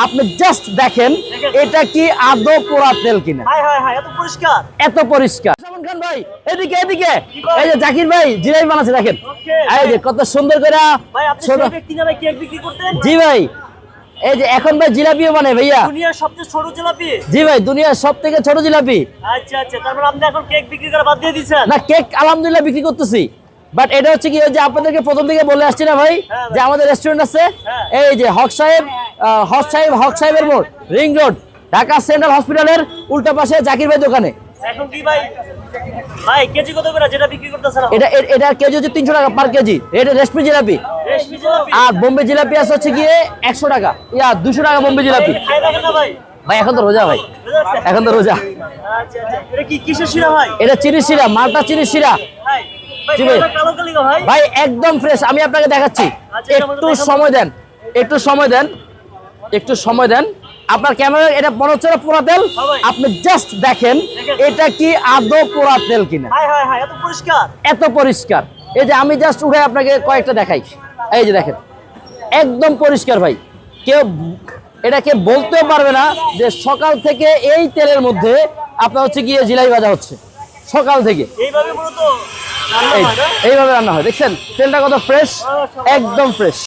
আপনি জাস্ট দেখেন এটা কি আদৌ পোড়া তেল কিনা। এত পরিষ্কার। সালমান খান ভাই এদিকে এদিকে, এই যে জাকির ভাই জিলাপি বানাচ্ছে দেখেন, এই যে কত সুন্দর করে ছোট। জি ভাই, এই যে এখন ভাই জিলাপিও বানায় ভাইয়া। দুনিয়ার সবচেয়ে ছোট জিলাপি। জি ভাই, দুনিয়ার সব থেকে ছোট জিলাপি। আচ্ছা আচ্ছা, তারপর আপনি এখন কেক বিক্রি করে বাদ দিয়ে দিয়েছেন? না, কেক আলহামদুলিল্লাহ বিক্রি করতেছি, বাট এটা হচ্ছে কি ওই যে আপনাদেরকে প্রথম থেকে বলে আসছি না ভাই, যে আমাদের রেস্টুরেন্ট আছে এই যে হক সাহেবের মোড়, রিং রোড, ঢাকা সেন্ট্রাল হসপিটালের উল্টা পাশে জাকির ভাই দোকানে। এখন কি ভাই, ভাই কেজি কত করে যেটা বিক্রি করতেছেন? এটা কেজি হচ্ছে 300 টাকা পার কেজি। এটা রেশমি জিলাপি। রেশমি জিলাপি। আর বোম্বে জিলাপি আছে হচ্ছে গিয়ে 100 টাকা, 200 টাকা বোম্বে জিলাপি। খাই দেখেন না ভাই। ভাই এখন তো রোজা ভাই, এখন তো রোজা। আচ্ছা আচ্ছা, এটা কি কিসের শিরা ভাই? এটা চিনি শিরা, মালটা চিনি শিরা। ভাই জি ভাই। কালো কালিকা ভাই। ভাই একদম ফ্রেশ, আমি আপনাকে দেখাচ্ছি। আচ্ছা, একটু সময় দেন, একটু সময় দেন। আপনার ক্যামেরা এটা মনে হচ্ছে না পোড়া তেল, আপনি জাস্ট দেখেন এটা কি আদৌ পোড়া তেল কিনা। এত পরিষ্কার, এত পরিষ্কার। এই যে আমি জাস্ট উঠে আপনাকে কয়েকটা দেখাই, এই যে দেখেন একদম পরিষ্কার ভাই। এটাকে বলতেও পারবে না যে সকাল থেকে এই তেলের মধ্যে আপনার হচ্ছে গিয়ে জিলাপি ভাজা হচ্ছে সকাল থেকে। এইভাবে মূলত রান্না হয় না? এইভাবে রান্না হয়, দেখছেন তেলটা কত ফ্রেশ, একদম ফ্রেশ।